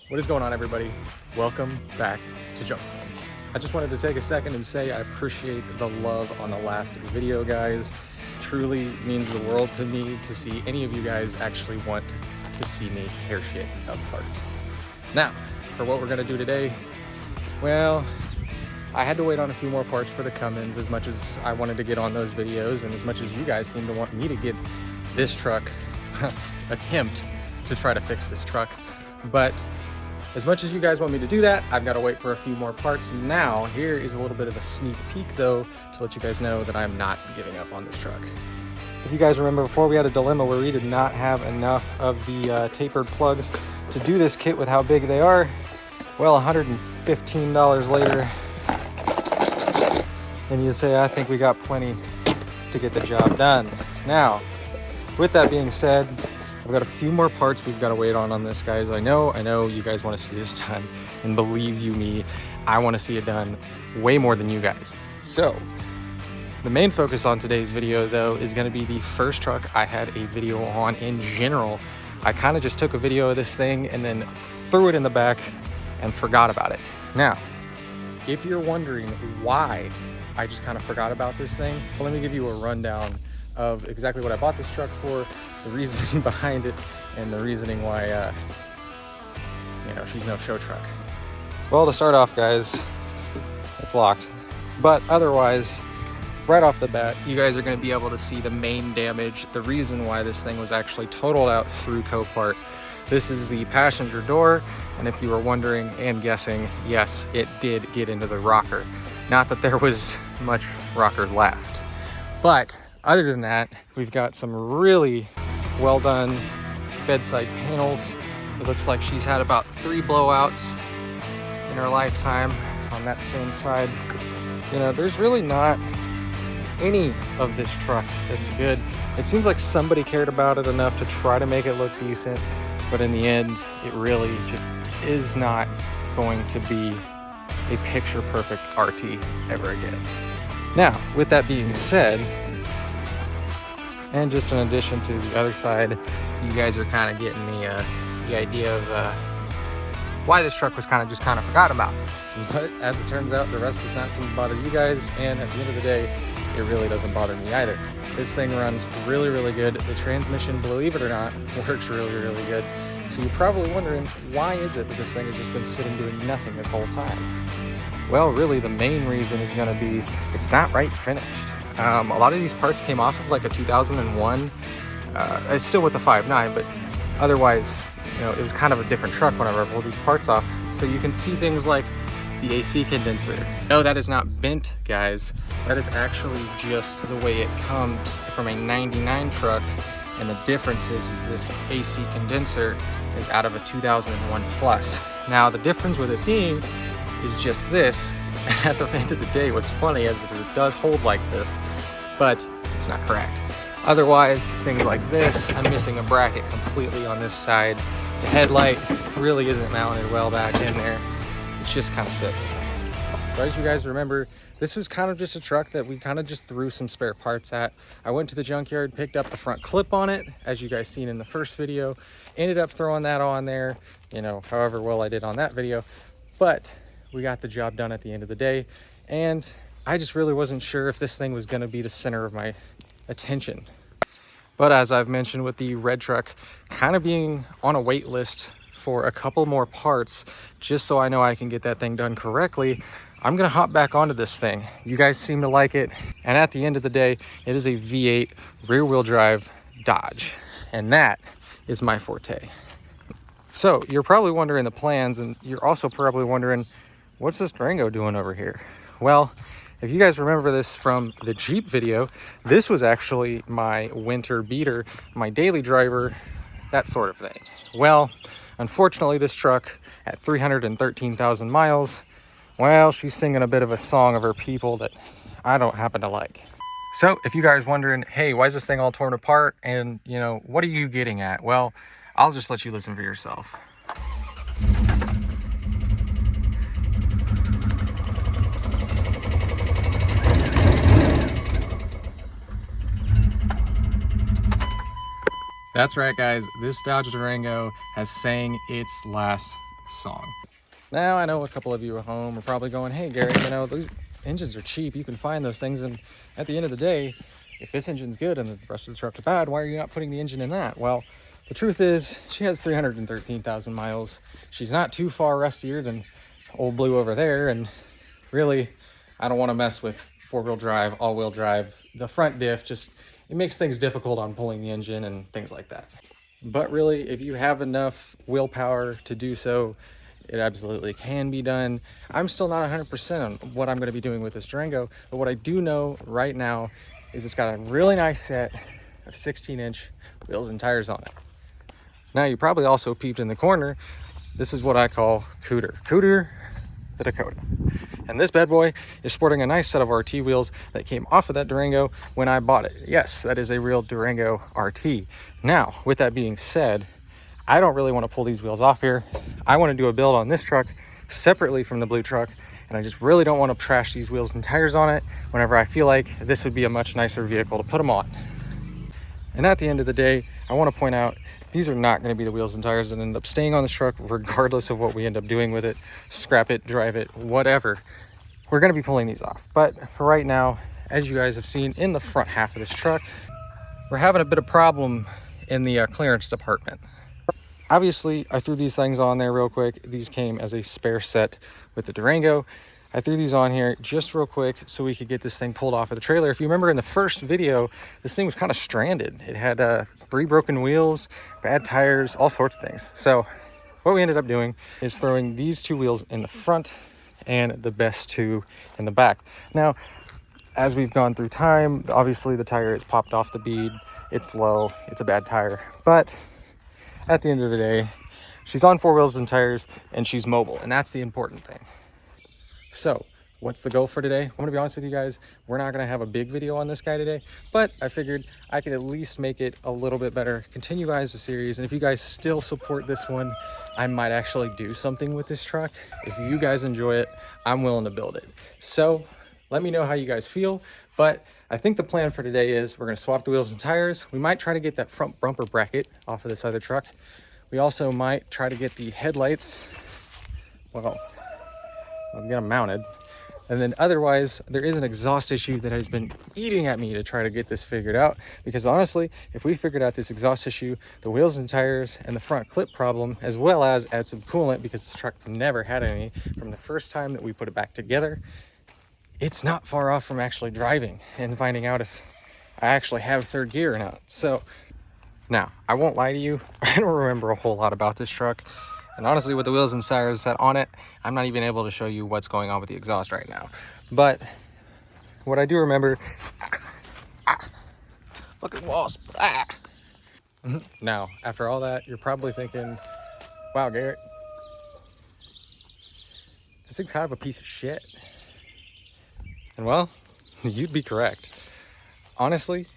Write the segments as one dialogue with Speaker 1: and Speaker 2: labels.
Speaker 1: What is going on, everybody? Welcome back to JUNKBUILT. I just wanted to take a second and say I appreciate the love on the last video, guys. Truly means the world to me to see any of you guys actually want to see me tear shit apart. Now, for what we're gonna do today, well, I had to wait on a few more parts for the come-ins as much as I wanted to get on those videos and as much as you guys seem to want me to get this truck, attempt to try to fix this truck. But as much as you guys want me to do that, I've got to wait for a few more parts. Now, here is a little bit of a sneak peek though, to let you guys know that I'm not giving up on this truck. If you guys remember, before we had a dilemma where we did not have enough of the tapered plugs to do this kit with how big they are. Well, $115 later, and you say, I think we got plenty to get the job done. Now, with that being said, I've got a few more parts we've got to wait on this, guys. I know you guys want to see this done, and believe you me, I want to see it done way more than you guys. So, the main focus on today's video, though, is going to be the first truck I had a video on in general. I kind of just took a video of this thing and then threw it in the back and forgot about it. Now, if you're wondering why I just kind of forgot about this thing, well, let me give you a rundown of exactly what I bought this truck for, the reasoning behind it, and the reasoning why, she's no show truck. Well, to start off, guys, it's locked. But otherwise, right off the bat, you guys are going to be able to see the main damage, the reason why this thing was actually totaled out through Copart. This is the passenger door, and if you were wondering and guessing, yes, it did get into the rocker. Not that there was much rocker left. But other than that, we've got some really well done bedside panels. It looks like she's had about 3 blowouts in her lifetime on that same side. You know, there's really not any of this truck that's good. It seems like somebody cared about it enough to try to make it look decent, but in the end, it really just is not going to be a picture perfect RT ever again. Now, with that being said, and just in addition to the other side, you guys are kind of getting the idea of why this truck was kind of forgotten about. But as it turns out, the rest does not seem to bother you guys, and at the end of the day, it really doesn't bother me either. This thing runs really, really good. The transmission, believe it or not, works really, really good. So you're probably wondering, why is it that this thing has just been sitting doing nothing this whole time? Well, really, the main reason is going to be it's not right finished. A lot of these parts came off of like a 2001. It's still with the 5.9, but otherwise, it was kind of a different truck whenever I pulled these parts off. So you can see things like the AC condenser. No, that is not bent, guys. That is actually just the way it comes from a 99 truck. And the difference is this AC condenser is out of a 2001 plus. Now, the difference with it being is just this. At the end of the day, what's funny is it does hold like this, but it's not correct. Otherwise, things like this, I'm missing a bracket completely on this side. The headlight really isn't mounted well back in there. It's just kind of sitting. So as you guys remember, this was kind of just a truck that we kind of just threw some spare parts at. I went to the junkyard, picked up the front clip on it, as you guys seen in the first video, ended up throwing that on there, however well I did on that video. But we got the job done at the end of the day, and I just really wasn't sure if this thing was going to be the center of my attention. But as I've mentioned, with the red truck kind of being on a wait list for a couple more parts, just so I know I can get that thing done correctly, I'm going to hop back onto this thing. You guys seem to like it, and at the end of the day, it is a V8 rear-wheel drive Dodge, and that is my forte. So you're probably wondering the plans, and you're also probably wondering, what's this Durango doing over here? Well, if you guys remember this from the Jeep video, this was actually my winter beater, my daily driver, that sort of thing. Well, unfortunately, this truck at 313,000 miles, well, she's singing a bit of a song of her people that I don't happen to like. So if you guys wondering, hey, why is this thing all torn apart? And, what are you getting at? Well, I'll just let you listen for yourself. That's right, guys. This Dodge Durango has sang its last song. Now, I know a couple of you at home are probably going, hey, Garrett, you know, those engines are cheap. You can find those things. And at the end of the day, if this engine's good and the rest of the truck is bad, why are you not putting the engine in that? Well, the truth is she has 313,000 miles. She's not too far rustier than old Blue over there. And really, I don't want to mess with four-wheel drive, all-wheel drive. The front diff just, it makes things difficult on pulling the engine and things like that. But really, if you have enough willpower to do so, it absolutely can be done. I'm still not 100% on what I'm going to be doing with this Durango, but what I do know right now is it's got a really nice set of 16-inch wheels and tires on it. Now, you probably also peeped in the corner. This is what I call Cooter the Dakota. And this bad boy is sporting a nice set of RT wheels that came off of that Durango when I bought it. Yes, that is a real Durango RT. Now, with that being said, I don't really want to pull these wheels off here. I want to do a build on this truck separately from the blue truck, and I just really don't want to trash these wheels and tires on it whenever I feel like this would be a much nicer vehicle to put them on. And at the end of the day, I want to point out these are not going to be the wheels and tires that end up staying on this truck regardless of what we end up doing with it. Scrap it, drive it, whatever. We're going to be pulling these off. But for right now, as you guys have seen in the front half of this truck, we're having a bit of problem in the clearance department. Obviously, I threw these things on there real quick. These came as a spare set with the Durango. I threw these on here just real quick so we could get this thing pulled off of the trailer. If you remember in the first video, this thing was kind of stranded. It had 3 broken wheels, bad tires, all sorts of things. So what we ended up doing is throwing these 2 wheels in the front and the best 2 in the back. Now, as we've gone through time, obviously the tire has popped off the bead. It's low, it's a bad tire. But at the end of the day, she's on 4 wheels and tires and she's mobile, and that's the important thing. So what's the goal for today? I'm gonna be honest with you guys, we're not gonna have a big video on this guy today, but I figured I could at least make it a little bit better, continue guys the series, and if you guys still support this one, I might actually do something with this truck. If you guys enjoy it, I'm willing to build it. So let me know how you guys feel, but I think the plan for today is we're gonna swap the wheels and tires. We might try to get that front bumper bracket off of this other truck. We also might try to get the headlights, well, I'll get them mounted. And then otherwise, there is an exhaust issue that has been eating at me to try to get this figured out. Because honestly, if we figured out this exhaust issue, the wheels and tires, and the front clip problem, as well as add some coolant, because this truck never had any from the first time that we put it back together, it's not far off from actually driving and finding out if I actually have third gear or not. So now, I won't lie to you, I don't remember a whole lot about this truck. And honestly, with the wheels and tires set on it, I'm not even able to show you what's going on with the exhaust right now. But what I do remember, fucking wasp. Now, after all that, you're probably thinking, wow, Garrett, this thing's kind of a piece of shit. And well, you'd be correct. Honestly,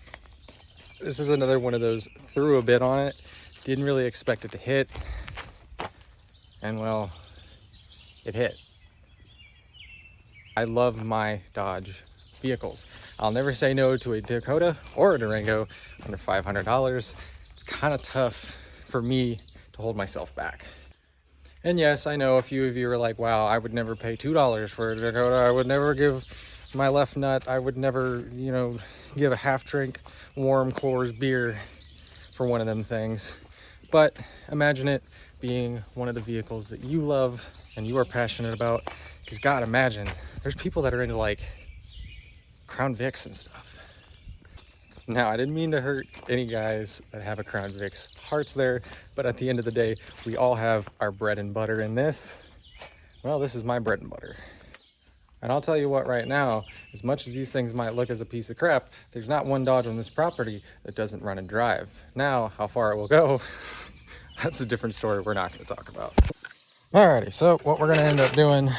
Speaker 1: this is another one of those, threw a bit on it, didn't really expect it to hit. And well, it hit. I love my Dodge vehicles. I'll never say no to a Dakota or a Durango under $500. It's kind of tough for me to hold myself back. And yes, I know a few of you are like, wow, I would never pay $2 for a Dakota. I would never give my left nut. I would never, you know, give a half drink warm Coors beer for one of them things. But imagine it being one of the vehicles that you love and you are passionate about, because God, imagine there's people that are into like Crown Vics and stuff. Now, I didn't mean to hurt any guys that have a Crown Vic's hearts there, but at the end of the day, we all have our bread and butter in this. Well, this is my bread and butter. And I'll tell you what, right now, as much as these things might look as a piece of crap, there's not one Dodge on this property that doesn't run and drive. Now, how far it will go, that's a different story we're not going to talk about. Alrighty, so what we're going to end up doing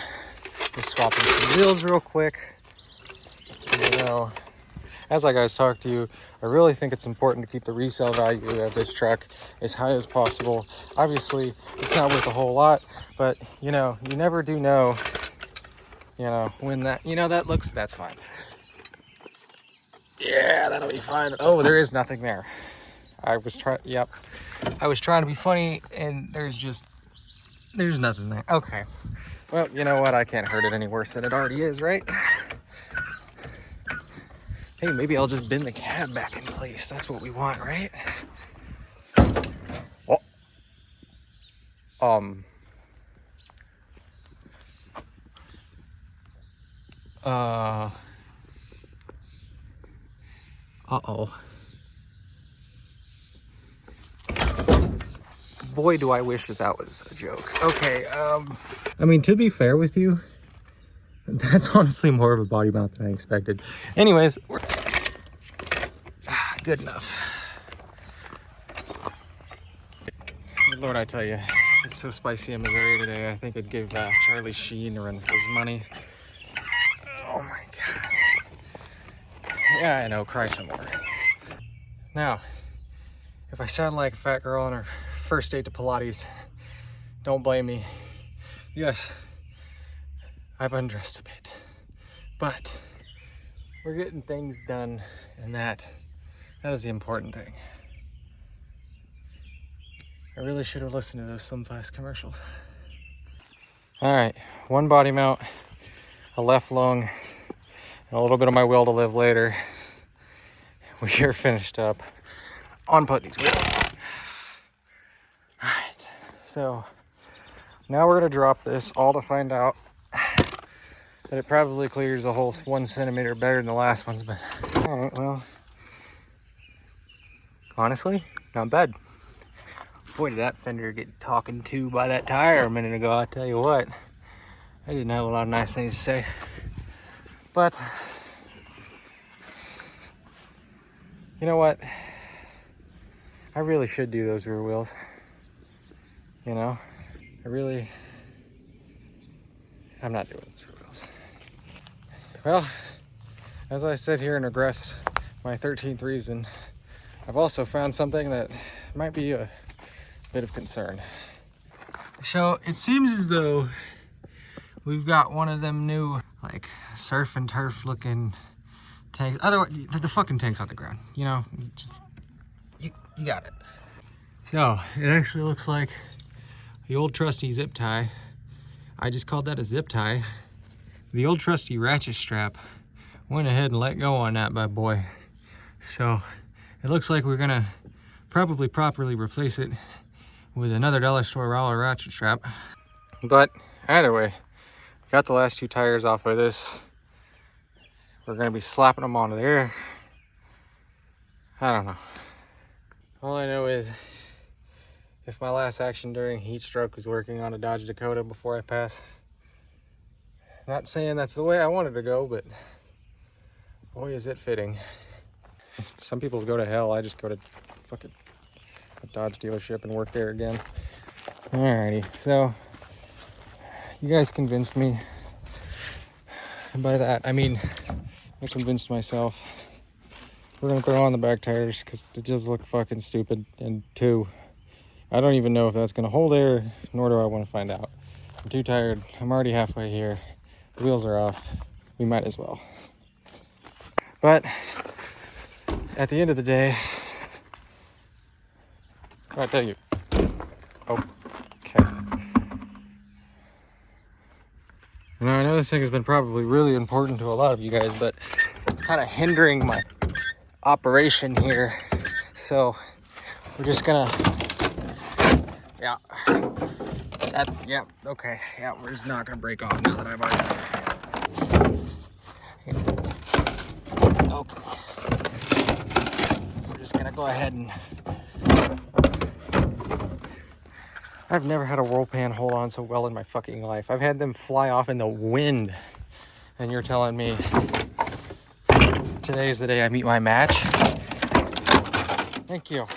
Speaker 1: is swapping some wheels real quick. You know, as I guys talk to you, I really think it's important to keep the resale value of this truck as high as possible. Obviously, it's not worth a whole lot, but you know, you never do know, you know, when that, you know, that looks, that's fine. Yeah, that'll be fine. Oh, there is nothing there. I was trying to be funny, and there's just There's nothing there. Okay. Well, you know what? I can't hurt it any worse than it already is, right? Hey, maybe I'll just bend the cab back in place. That's what we want, right? Oh. Uh-oh. Boy, do I wish that that was a joke. Okay, I mean, to be fair with you, that's honestly more of a body mount than I expected. Anyways, good enough. Good Lord, I tell you, it's so spicy in Missouri today. I think I'd give Charlie Sheen a run for his money. Oh my God. Yeah, I know, cry some more. Now, if I sound like a fat girl on her first date to Pilates, don't blame me. Yes, I've undressed a bit, but we're getting things done, and that is the important thing. I really should have listened to those Slim Fast commercials. All right, one body mount, a left lung, and a little bit of my will to live later. We are finished up on putting these wheels on. All right, so now we're gonna drop this all to find out that it probably clears a whole 1 centimeter better than the last ones, but all right, well, honestly, not bad. Boy, did that fender get talking to by that tire a minute ago. I tell you what, I didn't have a lot of nice things to say, but you know what? I really should do those rear wheels. You know, I'm not doing those rear wheels. Well, as I sit here and regret my 13th reason, I've also found something that might be a bit of concern. So it seems as though we've got one of them new, like, surf and turf looking tanks. Otherwise, the fucking tank's on the ground, you know, just, you got it. So it actually looks like the old trusty zip tie. I just called that a zip tie. The old trusty ratchet strap went ahead and let go on that bad boy. So it looks like we're gonna probably properly replace it with another dollar store ratchet strap. But either way, got the last 2 tires off of this. We're gonna be slapping them onto there. I don't know. All I know is if my last action during heat stroke was working on a Dodge Dakota before I pass, not saying that's the way I wanted to go, but boy, is it fitting. Some people go to hell. I just go to fucking a Dodge dealership and work there again. Alrighty, so you guys convinced me. And by that, I mean, I convinced myself. We're gonna throw on the back tires because it just look fucking stupid. And 2, I don't even know if that's gonna hold air, nor do I want to find out. I'm too tired. I'm already halfway here. The wheels are off. We might as well. But at the end of the day, I tell you. Okay. Now I know this thing has been probably really important to a lot of you guys, but it's kind of hindering my operation here. So we're just gonna, yeah, okay, yeah, we're just not gonna break off now that I've already. Okay, we're just gonna go ahead and. I've never had a roll pan hold on so well in my fucking life. I've had them fly off in the wind, and you're telling me today's the day I meet my match? Thank you.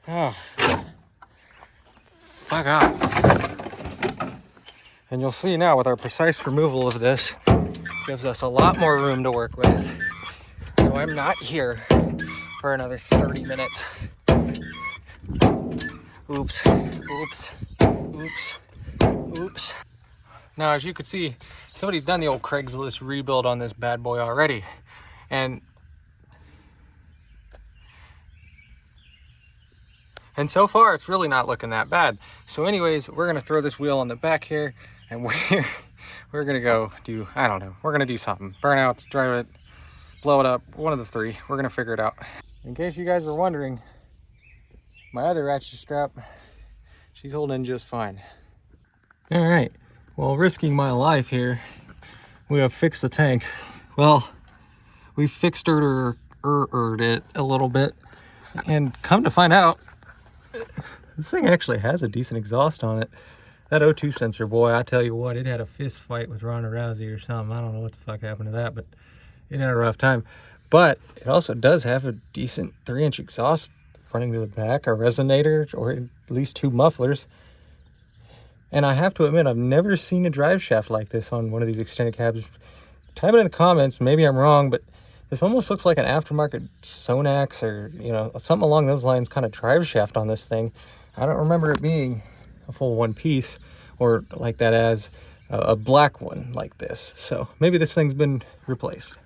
Speaker 1: Oh, fuck off. And you'll see now with our precise removal of this, gives us a lot more room to work with. So I'm not here for another 30 minutes. Oops, oops, oops, oops. Now, as you can see, somebody's done the old Craigslist rebuild on this bad boy already. And And so far, it's really not looking that bad. So anyways, we're gonna throw this wheel on the back here, and we're gonna go do, I don't know, we're gonna do something. Burnouts, drive it, blow it up, one of the three. We're gonna figure it out. In case you guys were wondering, my other ratchet strap, she's holding just fine. All right, well, risking my life here, we have fixed the tank. Well, we fixed it a little bit, and come to find out, this thing actually has a decent exhaust on it. That O2 sensor, boy, I tell you what, it had a fist fight with Ronda Rousey or something. I don't know what the fuck happened to that, but it had a rough time. But it also does have a decent 3-inch exhaust running to the back, a resonator, or at least 2 mufflers. And I have to admit, I've never seen a drive shaft like this on one of these extended cabs. Type it in the comments, maybe I'm wrong, but this almost looks like an aftermarket Sonax or, you know, something along those lines kind of drive shaft on this thing. I don't remember it being a full one piece or like that as a black one like this. So maybe this thing's been replaced.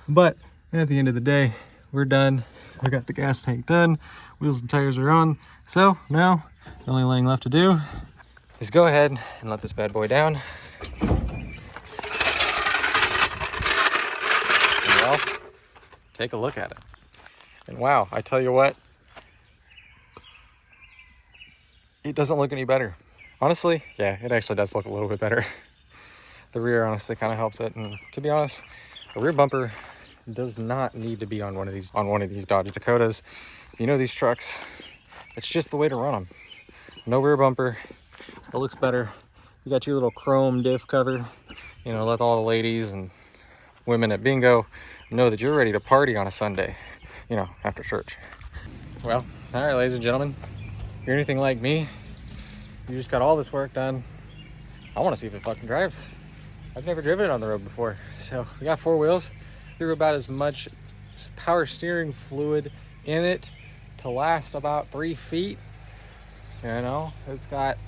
Speaker 1: But at the end of the day, we're done. We got the gas tank done. Wheels and tires are on. So now the only thing left to do is go ahead and let this bad boy down. And well, take a look at it. And wow, I tell you what, it doesn't look any better. Honestly, yeah, it actually does look a little bit better. The rear honestly kind of helps it. And to be honest, the rear bumper does not need to be on one of these Dodge Dakotas. You know these trucks, it's just the way to run them. No rear bumper, it looks better. You got your little chrome diff cover. You know, let all the ladies and women at bingo know that you're ready to party on a Sunday, you know, after church. Well, all right, ladies and gentlemen, if you're anything like me, you just got all this work done. I want to see if it fucking drives. I've never driven it on the road before. So we got 4 wheels, threw about as much power steering fluid in it to last about 3 feet. You know, it's got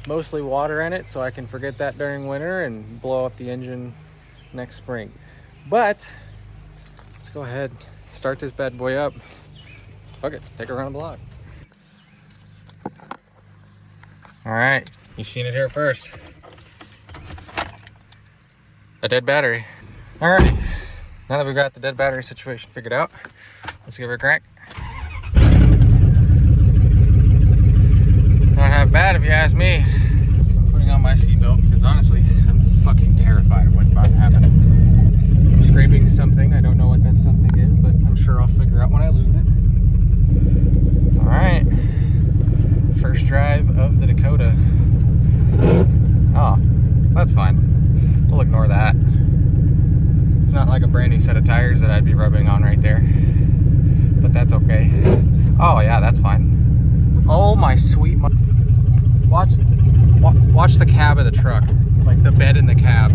Speaker 1: mostly water in it, so I can forget that during winter and blow up the engine next spring. But let's go ahead, start this bad boy up. Fuck it, take it around the block. All right, you've seen it here first. A dead battery. All right, now that we've got the dead battery situation figured out, let's give it a crank. Not half bad if you ask me. I'm putting on my seatbelt because honestly, I'm fucking terrified of what's about to happen. I'm scraping something. I don't know what that something is, but I'm sure I'll figure out when I lose it. All right. First drive of the Dakota. Oh, that's fine. We'll ignore that. It's not like a brand new set of tires that I'd be rubbing on right there, but that's okay. Oh yeah, that's fine. Oh my sweet, watch the cab of the truck, like the bed in the cab.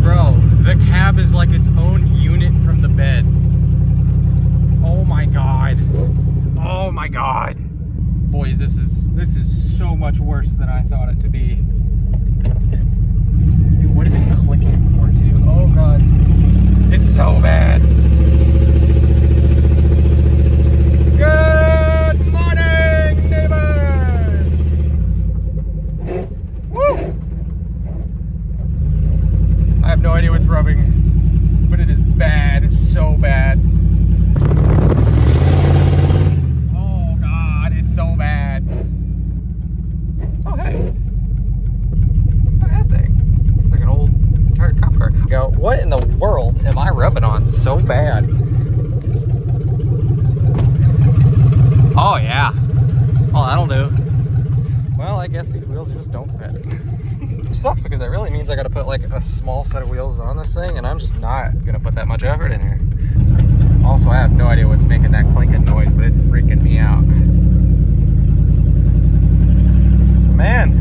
Speaker 1: Bro, the cab is like its own unit from the bed. Oh my god. Oh my god. Boys, this is so much worse than I thought it to be. Dude, what is it clicking for too? Oh god. It's so bad. Good morning, neighbors. Woo! I have no idea what's rubbing, but it is bad. It's so bad. Oh god, it's so bad. Oh hey, look at that thing. It's like an old retired cop car. Go, what in the world am I rubbing on so bad? Oh yeah. Oh, that'll do. Well, I guess these wheels just don't fit. It sucks because that really means I got to put like a small set of wheels on this thing, and I'm just not gonna put that much effort in here. Also, I have no idea what's making that clinking noise, but it's freaking me out. Man,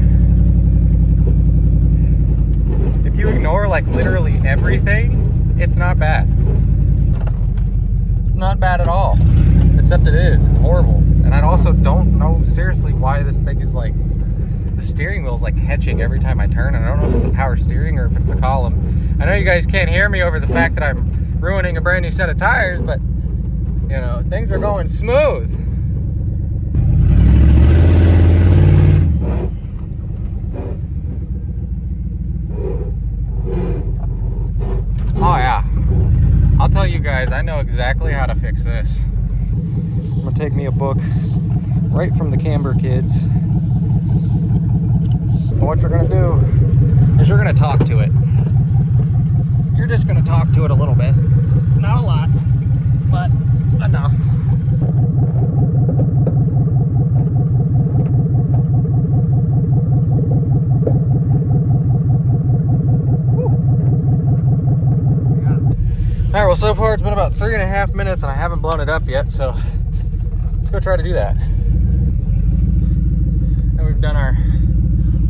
Speaker 1: if you ignore like literally everything, it's not bad. Not bad at all. Except it is. It's horrible. And I also don't know seriously why this thing is like, the steering wheel is like catching every time I turn. And I don't know if it's the power steering or if it's the column. I know you guys can't hear me over the fact that I'm ruining a brand new set of tires, but You know, things are going smooth. Oh yeah, I'll tell you guys, I know exactly how to fix this. I'm gonna take me a book right from the Camber kids. And what you're gonna do is you're gonna talk to it. You're just gonna talk to it a little bit. Not a lot, but enough. All right, well, so far it's been about 3.5 minutes and I haven't blown it up yet, so let's go try to do that. And we've done our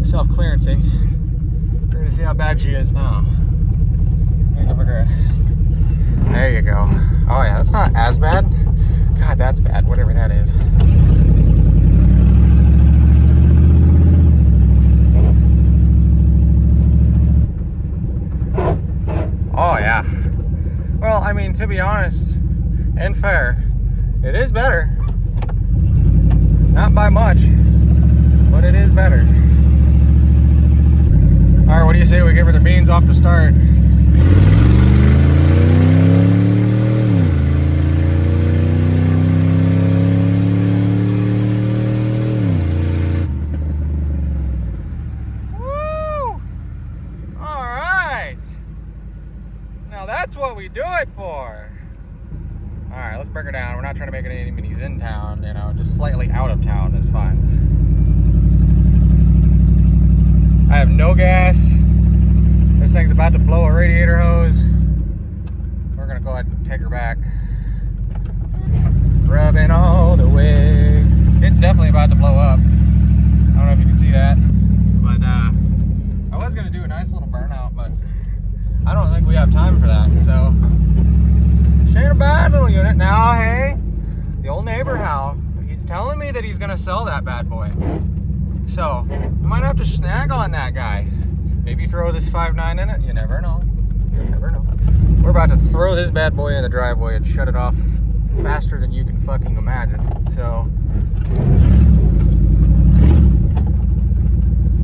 Speaker 1: self-clearancing. We're gonna see how bad she is now. There you go. Oh yeah, that's not as bad. God, that's bad, whatever that is. Oh yeah. Well, I mean, to be honest and fair, it is better. Not by much, but it is better. All right, what do you say we give her the beans off the start? Woo! All right. Now that's what we do it for. All right, let's bring her down. We're not trying to make it any minis in town, you know, just slightly out of town is fine. I have no gas. This thing's about to blow a radiator hose. We're gonna go ahead and take her back. Rubbing all the way. It's definitely about to blow up. I don't know if you can see that, but I was gonna do a nice little burnout, but I don't think we have time for that, so. She ain't a bad little unit. Now, hey, the old neighbor Hal, he's telling me that he's gonna sell that bad boy. So, we might have to snag on that guy. Maybe throw this 5.9 in it. You never know. You never know. We're about to throw this bad boy in the driveway and shut it off faster than you can fucking imagine. So,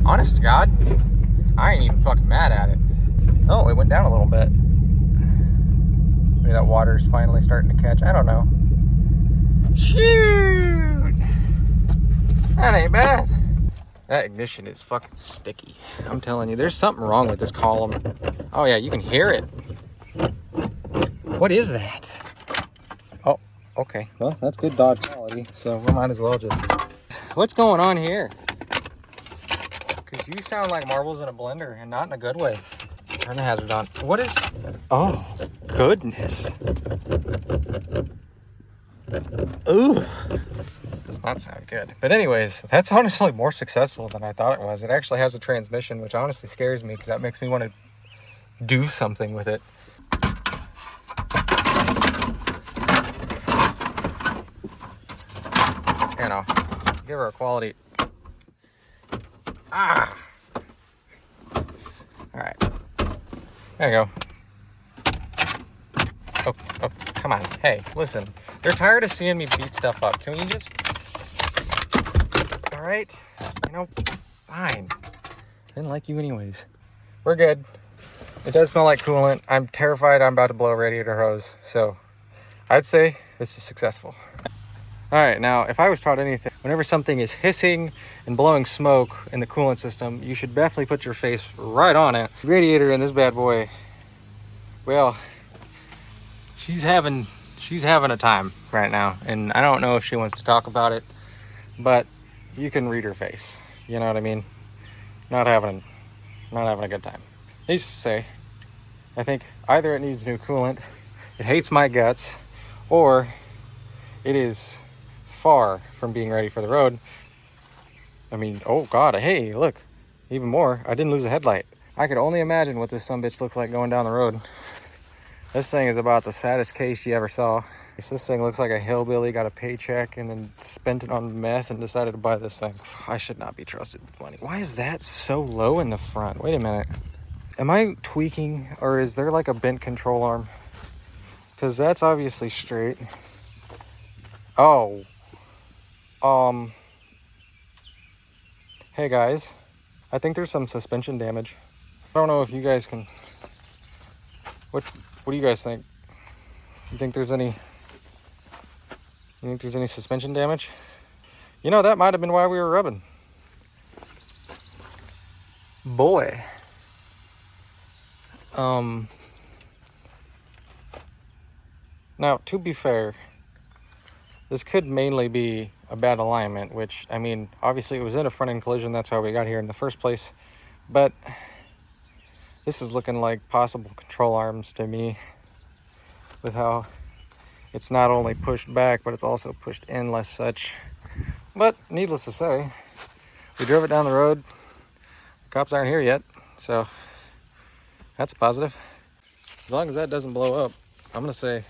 Speaker 1: honest to God, I ain't even fucking mad at it. Oh, it went down a little bit. Maybe that water's finally starting to catch. I don't know. Shoot! That ain't bad. That ignition is fucking sticky. I'm telling you, there's something wrong with this column. Oh yeah, you can hear it. What is that? Oh, okay. Well, that's good Dodge quality, so we might as well just... What's going on here? Because you sound like marbles in a blender, and not in a good way. Turn the hazard on. What is... Oh, goodness. Ooh. Does not sound good. But anyways, that's honestly more successful than I thought it was. It actually has a transmission, which honestly scares me because that makes me want to do something with it. You know, give her a quality. Ah! All right. There you go. Oh, come on. Hey, listen. They're tired of seeing me beat stuff up. Can we just... All right? You know, fine. I didn't like you anyways. We're good. It does smell like coolant. I'm terrified I'm about to blow a radiator hose. So, I'd say this is successful. All right, now, if I was taught anything, whenever something is hissing and blowing smoke in the coolant system, you should definitely put your face right on it. The radiator in this bad boy, well, she's having a time right now, and I don't know if she wants to talk about it, but you can read her face. You know what I mean? Not having a good time. Needless to say, I think either it needs new coolant, it hates my guts, or it is far from being ready for the road. I mean, oh God, hey, look, even more, I didn't lose a headlight. I could only imagine what this sumbitch looks like going down the road. This thing is about the saddest case you ever saw. This thing looks like a hillbilly got a paycheck and then spent it on meth and decided to buy this thing. I should not be trusted with money. Why is that so low in the front? Wait a minute. Am I tweaking, or is there like a bent control arm? Because that's obviously straight. Oh, hey guys, I think there's some suspension damage. I don't know if you guys can, what do you guys think? You think there's any suspension damage? You know, that might have been why we were rubbing. Boy. Now, to be fair, this could mainly be a bad alignment, which, I mean, obviously it was in a front-end collision. That's how we got here in the first place. But this is looking like possible control arms to me, with how it's not only pushed back, but it's also pushed in less such. But needless to say, we drove it down the road. The cops aren't here yet, so that's a positive. As long as that doesn't blow up, I'm gonna say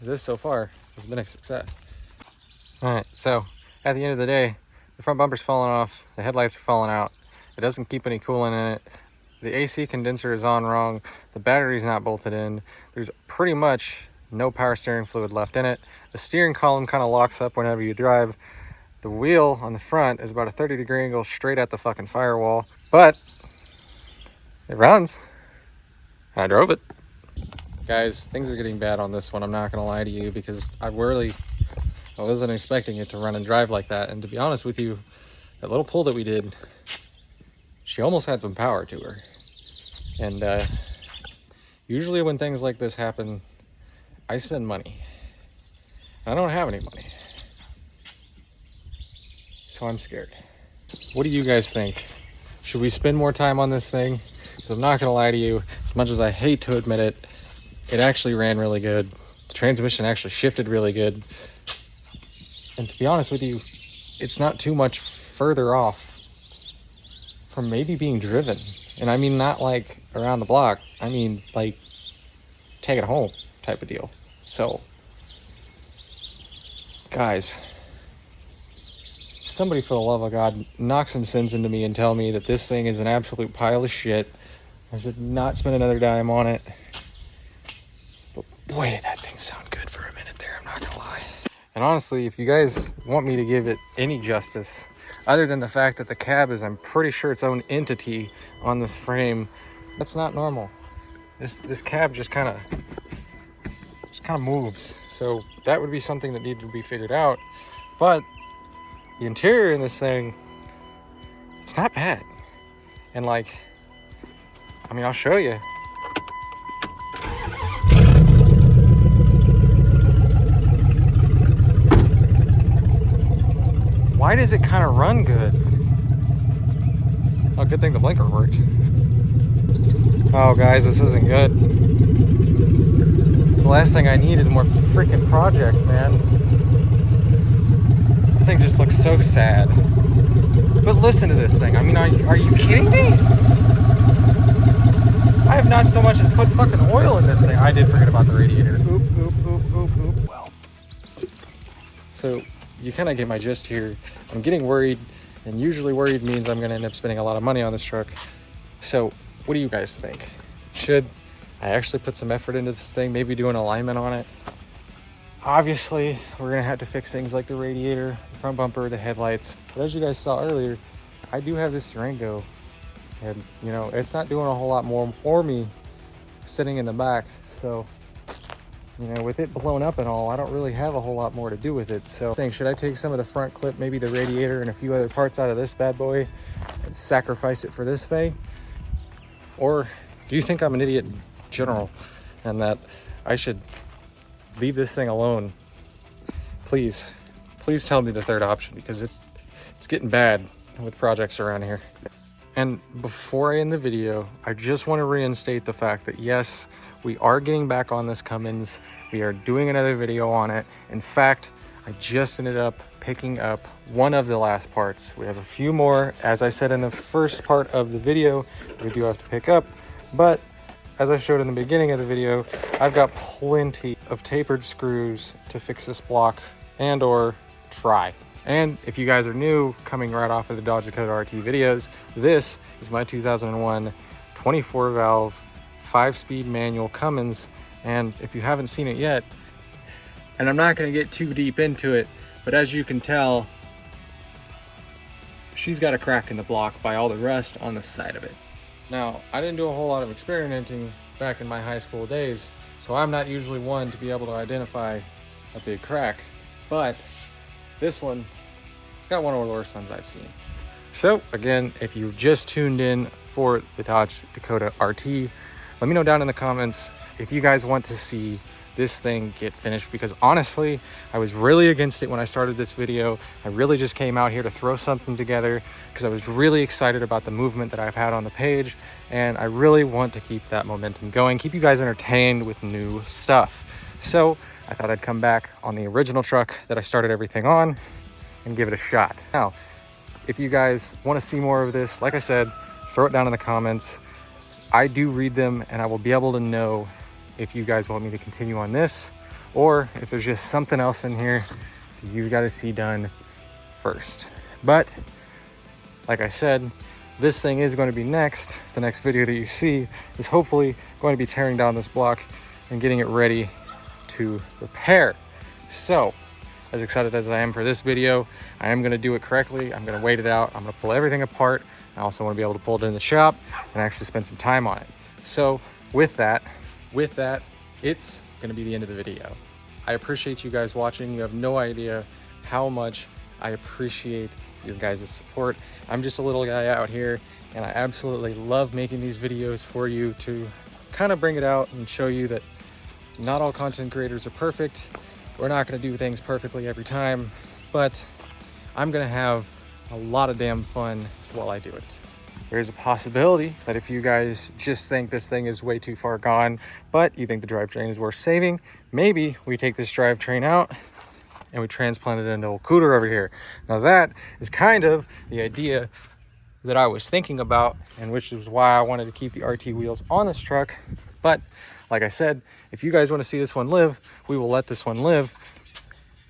Speaker 1: this so far has been a success. All right, so at the end of the day, the front bumper's falling off, the headlights are falling out. It doesn't keep any coolant in it. The AC condenser is on wrong. The battery's not bolted in. There's pretty much no power steering fluid left in it. The steering column kind of locks up whenever you drive. The wheel on the front is about a 30-degree angle straight at the fucking firewall, but it runs. I drove it. Guys, things are getting bad on this one. I'm not gonna lie to you, because I wasn't expecting it to run and drive like that. And to be honest with you, that little pull that we did, she almost had some power to her. And usually when things like this happen, I spend money. I don't have any money, so I'm scared. What do you guys think? Should we spend more time on this thing? Because I'm not gonna lie to you, as much as I hate to admit it, it actually ran really good. The transmission actually shifted really good. And to be honest with you, it's not too much further off from maybe being driven. And I mean, not like around the block. I mean, like, take it home type of deal. So, guys, somebody for the love of God, knock some sense into me and tell me that this thing is an absolute pile of shit. I should not spend another dime on it. But boy, did that thing sound good for a minute there, I'm not gonna lie. And honestly, if you guys want me to give it any justice, other than the fact that the cab is, I'm pretty sure, its own entity on this frame, that's not normal. This cab just kind of moves. So that would be something that needed to be figured out. But the interior in this thing, it's not bad. And like, I mean, I'll show you. Why does it kind of run good? Oh, good thing the blinker worked. Oh, guys, this isn't good. The last thing I need is more freaking projects, man. This thing just looks so sad. But listen to this thing. I mean, are you kidding me? I have not so much as put fucking oil in this thing. I did forget about the radiator. Oop, oop, oop, oop, oop. Well. So you kind of get my gist here. I'm getting worried, and usually worried means I'm going to end up spending a lot of money on this truck. So what do you guys think? Should I actually put some effort into this thing, maybe do an alignment on it? Obviously, we're going to have to fix things like the radiator, the front bumper, the headlights. But as you guys saw earlier, I do have this Durango, and you know, it's not doing a whole lot more for me sitting in the back. So, you know, with it blown up and all, I don't really have a whole lot more to do with it. So saying, should I take some of the front clip, maybe the radiator and a few other parts out of this bad boy and sacrifice it for this thing? Or do you think I'm an idiot in general and that I should leave this thing alone? Please tell me the third option, because it's getting bad with projects around here. And before I end the video, I just want to reinstate the fact that yes, we are getting back on this Cummins. We are doing another video on it. In fact, I just ended up picking up one of the last parts. We have a few more, as I said in the first part of the video, we do have to pick up. But as I showed in the beginning of the video, I've got plenty of tapered screws to fix this block and or try. And if you guys are new, coming right off of the Dodge Dakota RT videos, this is my 2001 24 valve 5-speed manual Cummins. And if you haven't seen it yet, And I'm not gonna get too deep into it, but as you can tell, she's got a crack in the block by all the rust on the side of it. Now, I didn't do a whole lot of experimenting back in my high school days, so I'm not usually one to be able to identify a big crack, but this one, it's got one of the worst ones I've seen. So again, if you just tuned in for the Dodge Dakota RT, let me know down in the comments if you guys want to see this thing get finished, because honestly, I was really against it when I started this video. I really just came out here to throw something together because I was really excited about the movement that I've had on the page, and I really want to keep that momentum going, keep you guys entertained with new stuff. So I thought I'd come back on the original truck that I started everything on and give it a shot. Now, if you guys want to see more of this, like I said, throw it down in the comments. I do read them, and I will be able to know if you guys want me to continue on this, or if there's just something else in here that you've got to see done first. But like I said, this thing is going to be next. The next video that you see is hopefully going to be tearing down this block and getting it ready to repair. So as excited as I am for this video, I am going to do it correctly. I'm going to wait it out. I'm going to pull everything apart. I also want to be able to pull it in the shop and actually spend some time on it. So with that, it's going to be the end of the video. I appreciate you guys watching. You have no idea how much I appreciate your guys' support. I'm just a little guy out here, and I absolutely love making these videos for you to kind of bring it out and show you that not all content creators are perfect. We're not going to do things perfectly every time, but I'm going to have a lot of damn fun while I do it. There's a possibility that if you guys just think this thing is way too far gone, but you think the drivetrain is worth saving, maybe we take this drivetrain out and we transplant it into old Cooter over here. Now that is kind of the idea that I was thinking about, and which is why I wanted to keep the RT wheels on this truck. But like I said, if you guys want to see this one live, we will let this one live.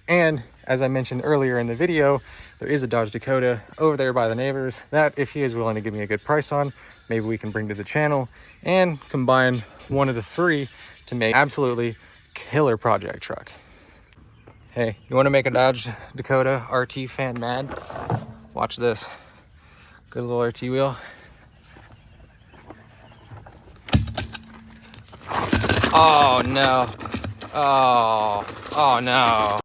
Speaker 1: And as I mentioned earlier in the video, there is a Dodge Dakota over there by the neighbors that if he is willing to give me a good price on, maybe we can bring to the channel and combine one of the three to make absolutely killer project truck. Hey, you want to make a Dodge Dakota RT fan mad? Watch this. Good little RT wheel. Oh no. Oh no.